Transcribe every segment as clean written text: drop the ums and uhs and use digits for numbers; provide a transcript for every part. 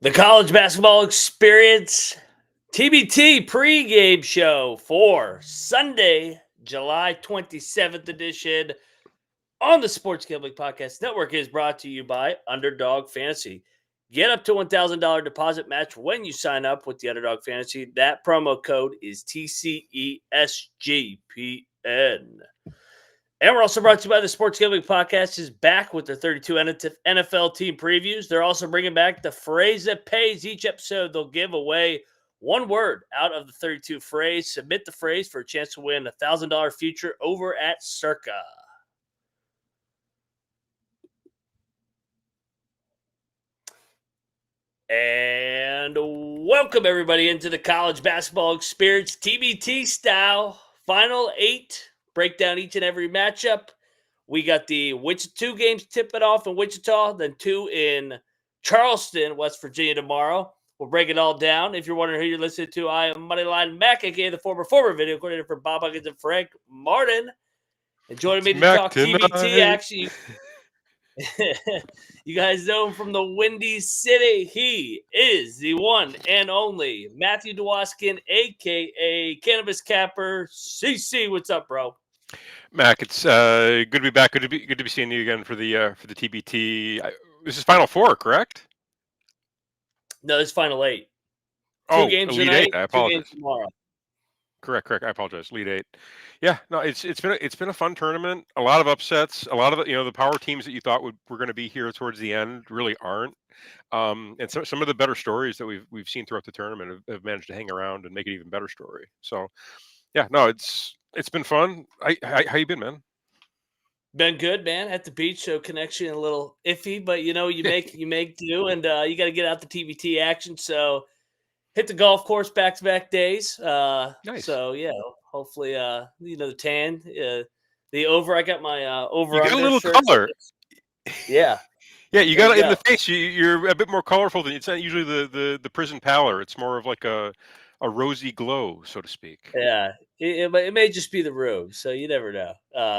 The college basketball experience TBT pregame show for Sunday, July 27th edition on the Sports Gambling Podcast Network is brought to you by Underdog Fantasy. Get up to $1,000 deposit match when you sign up with the Underdog Fantasy. That promo code is TCESGPN. And we're also brought to you by the Sports Gambling Podcast is back with their 32 NFL team previews. They're also bringing back the phrase that pays. Each episode, they'll give away one word out of the 32 phrase. Submit the phrase for a chance to win a $1,000 future over at Circa. And welcome everybody into the college basketball experience TBT style. Final 8. Break down each and every matchup. We got the Wichita 2 games tipping off in Wichita, then 2 in Charleston, West Virginia tomorrow. We'll break it all down. If you're wondering who you're listening to, I am Moneyline Mac, aka the former video coordinator for Bob Huggins and Frank Martin. And joining me to talk TBT action. You guys know him from the Windy City. He is the one and only Matthew Dewoskin, a.k.a. Cannabis Capper. CC, what's up, bro? Mac, it's good to be back. Good to be seeing you again for the TBT. This is Final Four, correct? No, it's Final 8. Two games Elite tonight, 8. I apologize. 2 games tomorrow. Correct. I apologize. Elite 8. Yeah, no, it's been a fun tournament. A lot of upsets. A lot of the power teams that you thought were going to be here towards the end really aren't. And some of the better stories that we've seen throughout the tournament have managed to hang around and make it even better story. So, yeah, no, it's been fun. How you been, man? Been good, man. At the beach, so connection a little iffy, but you make do, and you got to get out the TBT action. So hit the golf course back-to-back days. Nice. So yeah, hopefully, the tan, the over. I got my over. You get a little color. Yeah. Yeah, you got it in the face. You're a bit more colorful than it's not usually the prison pallor. It's more of like a rosy glow, so to speak. Yeah, it may just be the room, so you never know.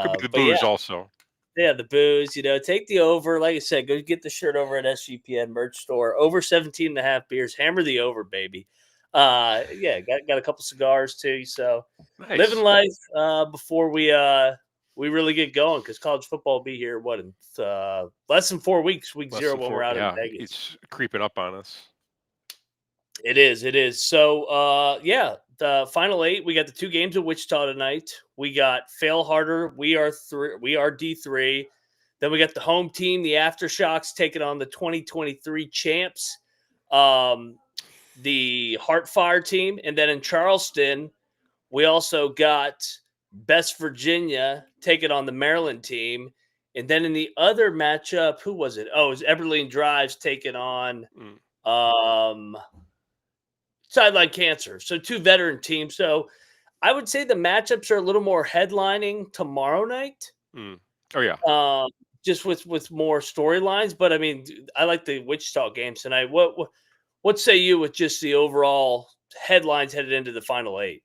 Could be the booze also. Yeah, the booze. Take the over. Like I said, go get the shirt over at SGPN merch store. Over 17.5 beers. Hammer the over, baby. Yeah, got a couple cigars too. So nice. Living life before we really get going, because college football will be here. What in less than 4 weeks? Week 0 when we're out in Vegas. It's creeping up on us. It is. So the Final 8. We got the 2 games in Wichita tonight. We got Fail Harder. We are D3. Then we got the home team, the AfterShocks, taking on the 2023 champs, the Heartfire team. And then in Charleston, we also got Best Virginia taking on the Maryland team. And then in the other matchup, who was it? Oh, it was Eberlean Drives taking on Sideline Cancer. So 2 veteran teams. So I would say the matchups are a little more headlining tomorrow night. Oh yeah. Just with more storylines, but I mean, I like the Wichita games tonight. What say you with just the overall headlines headed into the Final 8?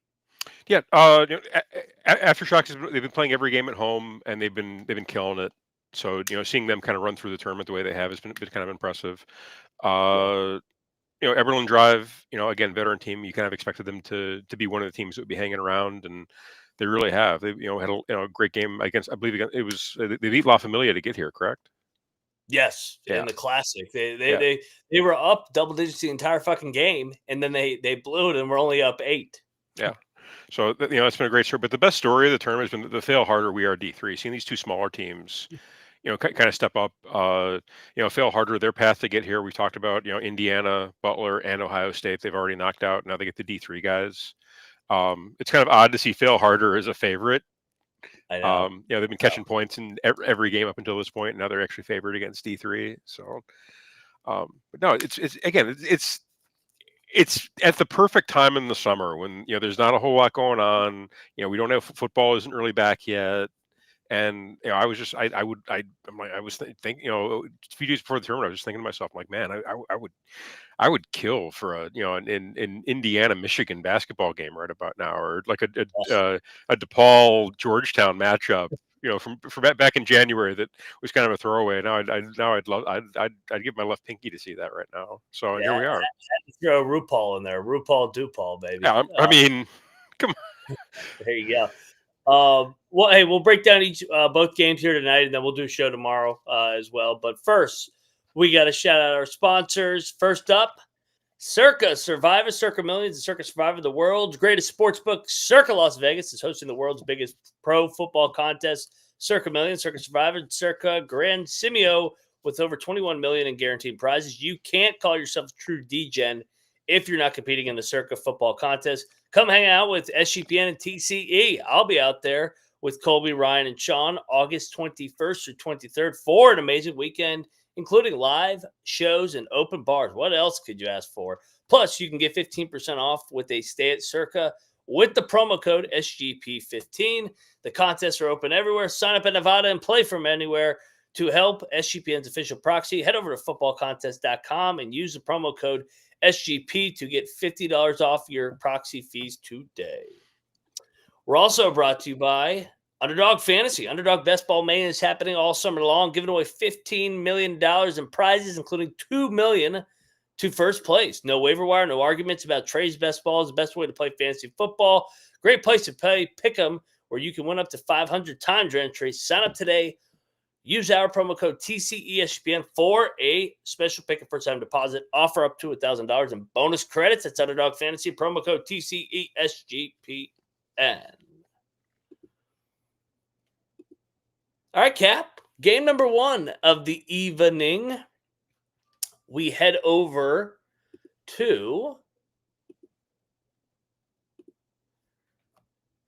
Yeah. AfterShocks, they've been playing every game at home, and they've been killing it. So seeing them kind of run through the tournament the way they have has been kind of impressive. Eberlean Drive, again, veteran team. You kind of expected them to be one of the teams that would be hanging around, and they really have. They had a great game against. I believe it was they beat La Familia to get here, correct? Yes, in the Classic, they were up double digits the entire fucking game, and then they blew it, and we're only up 8. Yeah. So it's been a great story. But the best story of the tournament has been the Fail Harder. We are D3. Seeing these 2 smaller teams, kind of step up. Fail Harder. Their path to get here. We talked about Indiana, Butler, and Ohio State. They've already knocked out. Now they get the D3 guys. It's kind of odd to see Fail Harder as a favorite. I know. They've been catching points in every game up until this point. And now they're actually favored against D3. So, but no, it's at the perfect time in the summer when there's not a whole lot going on. We don't have football isn't really back yet. And I was just I was thinking a few days before the tournament I was just thinking to myself, like, man, I would kill for an Indiana Michigan basketball game right about now, or like a DePaul Georgetown matchup from back in January that was kind of a throwaway. I'd give my left pinky to see that right now. So Yeah, here we are. throw RuPaul in there. RuPaul DuPaul, baby. Yeah, I mean, come on. There you go. Well, hey, we'll break down both games here tonight, and then we'll do a show tomorrow as well. But first, we got to shout out our sponsors. First up, Circa Survivor, Circa Millions, and Circa Survivor, the world's greatest sports book. Circa Las Vegas is hosting the world's biggest pro football contest. Circa Millions, Circa Survivor, Circa Grand Simio with over 21 million in guaranteed prizes. You can't call yourself a true DGen if you're not competing in the Circa football contest. Come hang out with SGPN and TCE. I'll be out there with Colby, Ryan, and Sean August 21st through 23rd for an amazing weekend, including live shows and open bars. What else could you ask for? Plus, you can get 15% off with a stay at Circa with the promo code SGP15. The contests are open everywhere. Sign up at Nevada and play from anywhere. To help SGPN's official proxy, head over to footballcontest.com and use the promo code SGP to get $50 off your proxy fees today. We're also brought to you by Underdog Fantasy. Underdog Best Ball Mania is happening all summer long, giving away $15 million in prizes, including $2 million to first place. No waiver wire, no arguments about Trey's best ball is the best way to play fantasy football. Great place to play Pick'em, where you can win up to 500 times your entry. Sign up today. Use our promo code TCESPN for a special pick and first-time deposit. Offer up to $1,000 in bonus credits. That's Underdog Fantasy. Promo code TCESGPN. All right, Cap. Game number one of the evening. We head over to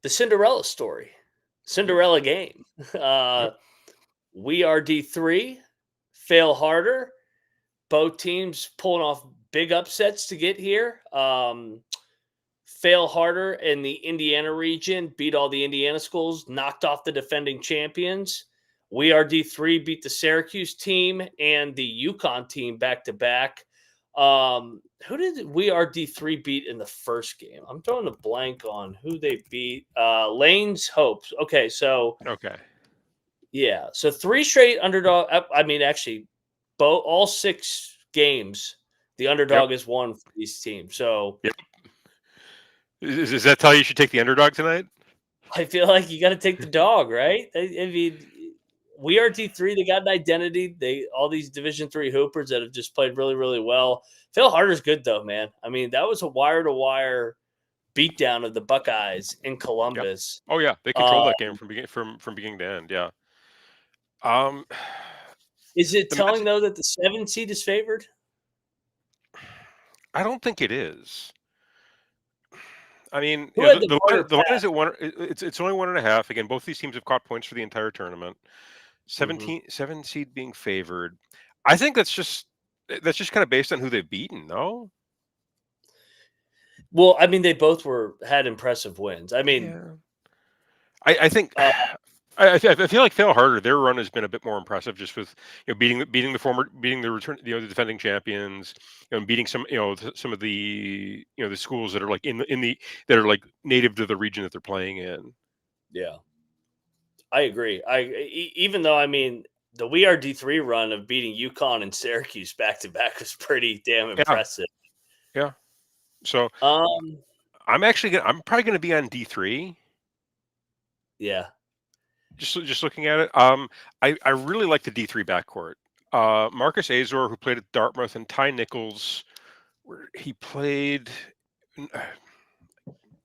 the Cinderella story. Cinderella game. We are D3, fail harder. Both teams pulling off big upsets to get here. Fail harder in the Indiana region, beat all the Indiana schools, knocked off the defending champions. We are D3, beat the Syracuse team and the UConn team back to back. Who did We Are D3 beat in the first game? I'm throwing a blank on who they beat. Lane's Hopes. Okay. Yeah, so 3 straight underdog. I mean, actually, all 6 games, the underdog has won for these teams. So, Is that how you should take the underdog tonight? I feel like you got to take the dog, right? I mean, We Are D3. They got an identity. All these Division III hoopers that have just played really, really well. Phil Harder's good though, man. I mean, that was a wire-to-wire beatdown of the Buckeyes in Columbus. Oh yeah, they controlled that game from beginning to end. Yeah. Is it telling though that the 7 seed is favored? I don't think it is. I mean, the line is at 1. It's only 1.5. Again, both these teams have caught points for the entire tournament. 7 seed being favored. I think that's just kind of based on who they've beaten, no? Well, I mean, they both had impressive wins. I mean, I think I feel like Fail Harder, their run has been a bit more impressive, just with beating the the defending champions, beating some of the the schools that are like that are like native to the region that they're playing in. Yeah, I agree. Even though, I mean, the We Are D3 run of beating UConn and Syracuse back to back was pretty damn impressive. Yeah. So I'm probably gonna be on D3. Yeah. Just looking at it, I really like the D3 backcourt. Marcus Azor, who played at Dartmouth, and Ty Nichols, where he played.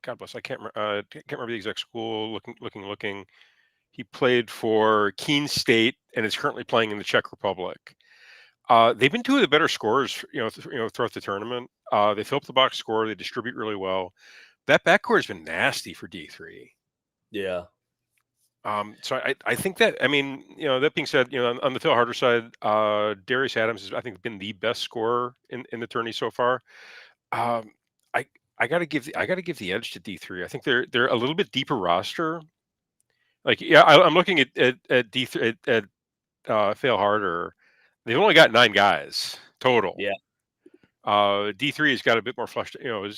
God bless, I can't remember the exact school. Looking. He played for Keene State and is currently playing in the Czech Republic. They've been 2 of the better scorers, throughout the tournament. They fill up the box score. They distribute really well. That backcourt has been nasty for D3. Yeah. So I think that, I mean, that being said, on the Phil Harder side, Darius Adams has, I think, been the best scorer in the tourney so far. I gotta give the edge to D3. I think they're a little bit deeper roster. Like, yeah, I'm looking at D3 at Fail Harder. They've only got 9 guys total. Yeah. D3 has got a bit more flushed.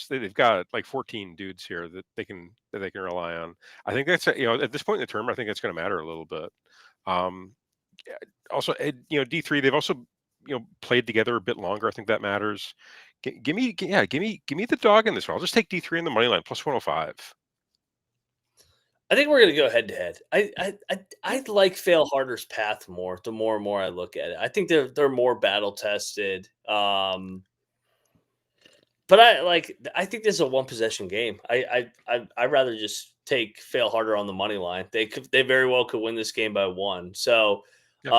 They've got like 14 dudes here that they can rely on. I think that's at this point in the term, I think it's going to matter a little bit. Um, Also, D3 they've also played together a bit longer. I think that matters. Give me the dog in this one. I'll just take D3 in the money line plus 105. I think we're going to go head to head. I like Fail Harder's path more. The more and more I look at it, I think they're more battle tested. But I think this is a one possession game. I'd rather just take Fail Harder on the money line. They very well could win this game by one. So Yep.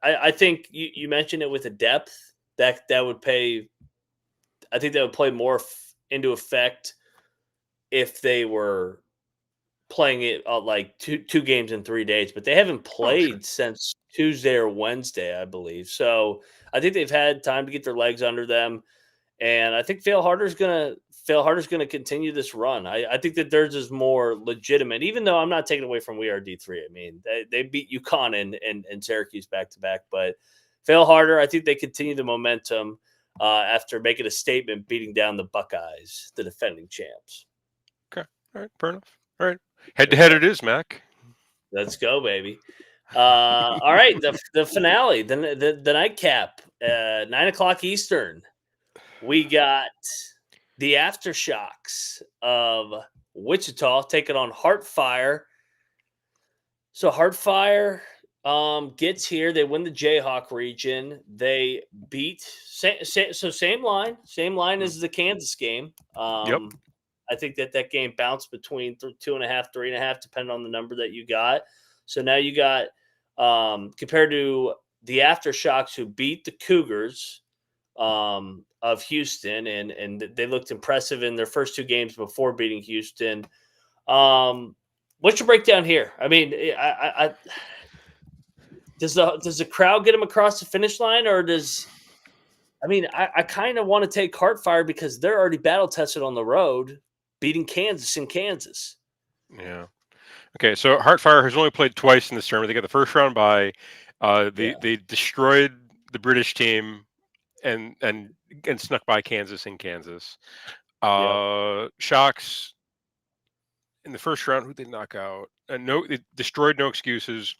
I think you mentioned it with the depth that would pay. I think that would play more into effect if they were playing it like two games in 3 days, but they haven't Oh, sure. played since Tuesday or Wednesday, I believe. So I think they've had time to get their legs under them. And I think Fail Harder's gonna continue this run. I think that theirs is more legitimate, even though I'm not taking away from We Are D3. I mean, they beat UConn and Syracuse back to back, but Fail Harder, I think they continue the momentum after making a statement, beating down the Buckeyes, the defending champs. Okay. All right. Fair enough. All right. Head to head it is, Mac. Let's go, baby. All right, the finale, the nightcap, 9 o'clock Eastern. We got the AfterShocks of Wichita taking on Heartfire. So Heartfire gets here. They win the Jayhawk region. They beat same line as the Kansas game. Yep. I think that game bounced between 2.5, 3.5, depending on the number that you got. So now you got compared to the AfterShocks who beat the Cougars of Houston, and they looked impressive in their first two games before beating Houston. What's your breakdown here? I mean, does the crowd get them across the finish line, or does I kind of want to take Heartfire because they're already battle tested on the road, beating Kansas in Kansas. Yeah. Okay. So Heartfire has only played twice in this tournament. They got the first round bye. They destroyed the British team and snuck by Kansas in Kansas. Shocks in the first round, who they knock out? They destroyed No Excuses,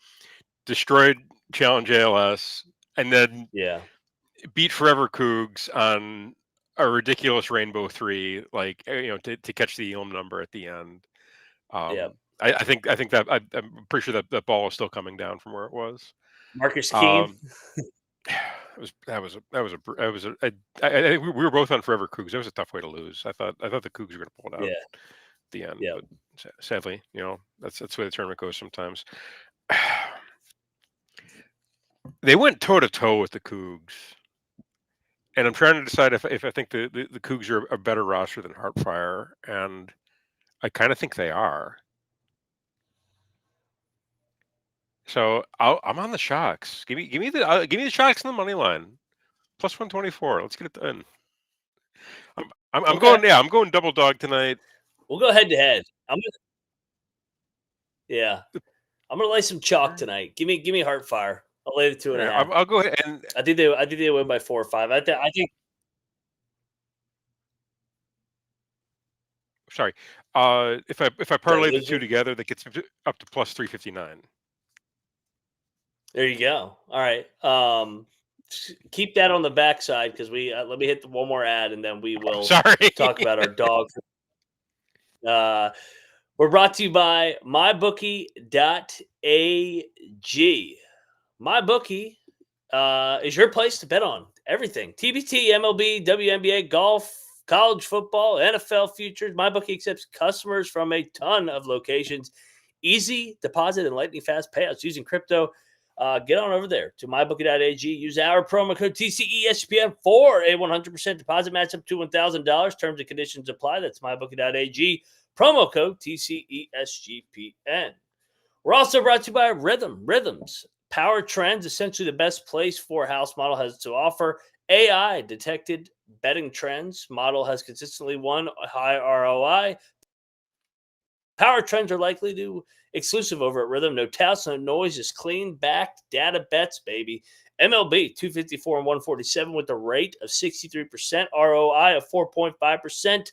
destroyed Challenge ALS, and then beat Forever Cougs on a ridiculous Rainbow 3, like to catch the Elam number at the end. I think that I'm pretty sure that ball is still coming down from where it was. Marcus Keene. We were both on Forever Cougs. That was a tough way to lose. I thought the Cougs were going to pull it out at the end, but sadly, that's the way the tournament goes sometimes. They went toe to toe with the Cougs, and I'm trying to decide if I think the Cougs are a better roster than Heartfire, and I kind of think they are. So I'm on the Shocks. Give me the Shocks in the money line, plus 124. Let's get it done. I'm going. Yeah, I'm going double dog tonight. We'll go head to head. I'm gonna lay some chalk tonight. Give me Heartfire. I'll lay the 2.5. I'll go ahead and I think they win by 4 or 5. I think. Sorry. If I parlay the two together, that gets up to plus 359. There you go. All right. Keep that on the backside because we let me hit one more ad and then we will talk about our dog. We're brought to you by mybookie.ag. MyBookie is your place to bet on everything. TBT, MLB, WNBA, golf, college football, NFL futures. MyBookie accepts customers from a ton of locations. Easy deposit and lightning fast payouts using crypto. Get on over there to mybookie.ag. Use our promo code TCESPN for a 100% deposit match up to $1,000. Terms and conditions apply. That's mybookie.ag. Promo code TCESGPN. We're also brought to you by Rhythms. Power Trends, essentially the best place for house model has to offer. AI detected betting trends. Model has consistently won high ROI. Power trends are likely to exclusive over at Rhythm. No touts, no noise, just clean backed data bets, baby. MLB 254 and 147 with a rate of 63%, ROI of 4.5%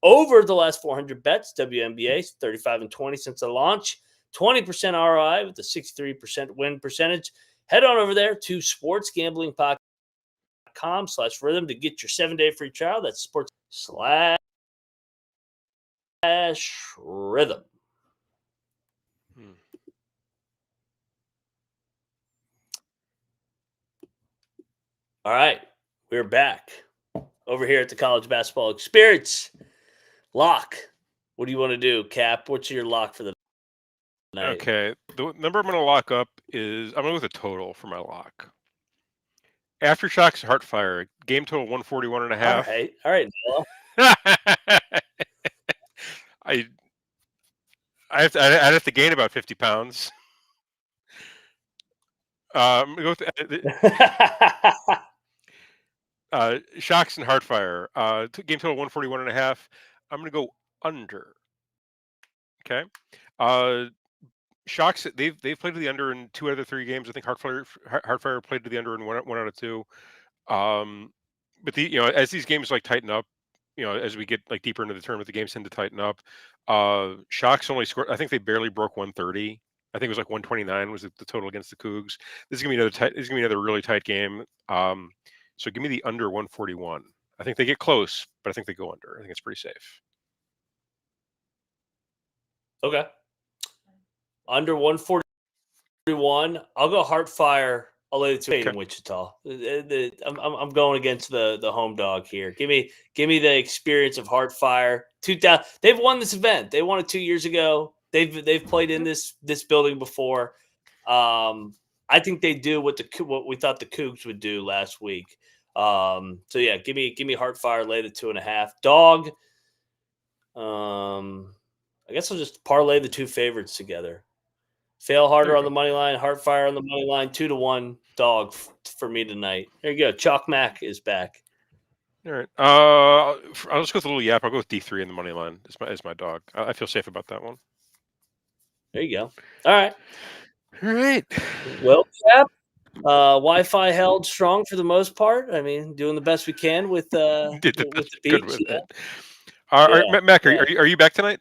over the last 400 bets. WNBA 35 and 20 since the launch, 20% ROI with a 63% win percentage. Head on over there to sportsgamblingpod.com/rhythm to get your 7-day free trial. That's sports/rhythm. All right, we're back over here at the College Basketball Experience. Lock. What do you want to do, Cap? What's your lock for the night? Okay, the number I'm going to lock up is I'm going to go with a total for my lock. AfterShocks Heartfire game total 141.5. All right, Noah. I'd have to gain about 50 pounds. I'm going to go with Shocks and Heartfire. Game total 141.5. I'm going to go under. Okay. Shocks, they've played to the under in 2 out of 3 games. I think Heartfire played to the under in 1 out of 2. But as these games tighten up, as we get deeper into the tournament, the games tend to tighten up. Shocks only scored. I think they barely broke 130. I think it was 129 was the total against the Cougs. This is gonna be another really tight game. So give me the under 141. I think they get close, but I think they go under. I think it's pretty safe. Okay. Under 141. I'll go Heartfire. I'll lay the 2 in Wichita. I'm going against the home dog here. Give me the experience of Heartfire. 2000. They've won this event. They won it 2 years ago. They've played in this building before. I think they do what we thought the Cougs would do last week. So yeah, give me Heartfire. Lay the 2.5. Dog. I guess I'll just parlay the 2 favorites together. Fail harder on the money line, Heartfire on the money line, 2-1 dog for me tonight. There you go. Chalk Mac is back. All right. I'll just go with a little yap. I'll go with D3 in the money line as my dog. I feel safe about that one. There you go. All right. All right. Well, Cap, Wi-Fi held strong for the most part. I mean, doing the best we can with the beach. With it. Mac, are you back tonight?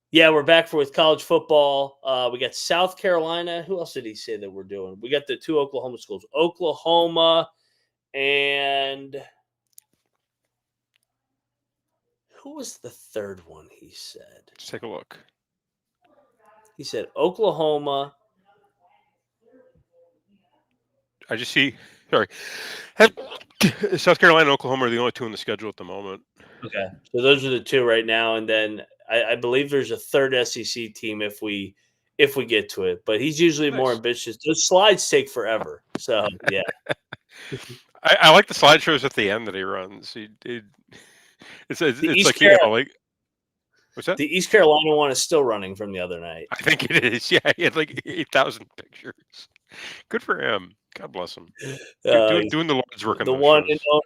Yeah, we're back with college football. We got South Carolina. Who else did he say that we're doing? We got the 2 Oklahoma schools. Oklahoma and who was the third one he said? Let's take a look. He said Oklahoma. I just see. Sorry. South Carolina and Oklahoma are the only 2 on the schedule at the moment. Okay. So those are the 2 right now. And then I believe there's a third SEC team if we get to it. But he's usually more ambitious. Those slides take forever. So, yeah. I like the slideshows at the end that he runs. It's like what's that? The East Carolina one is still running from the other night. I think it is. Yeah, he had 8,000 pictures. Good for him. God bless him. Doing the Lord's work on the one and only,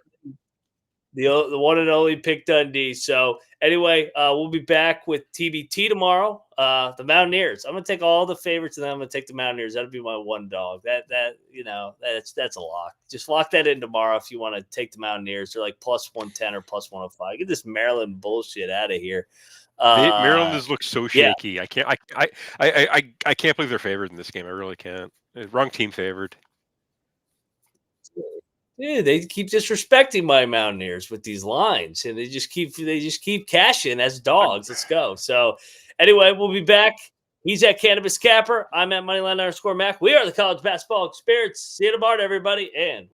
the one and only Pick Dundee. So anyway, we'll be back with TBT tomorrow. The Mountaineers. I'm gonna take all the favorites and then I'm gonna take the Mountaineers. That'll be my one dog. That's a lock. Just lock that in tomorrow if you want to take the Mountaineers. They're plus 110 or plus 105. Get this Maryland bullshit out of here. Maryland has looked so shaky. Yeah. I can't believe they're favored in this game. I really can't. Wrong team favored. Yeah, they keep disrespecting my Mountaineers with these lines, and they just keep cashing as dogs. Let's go. So anyway, we'll be back. He's at Cannabis Capper. I'm at Moneyline_Mac. We are the College Basketball Experience. See you tomorrow, everybody, and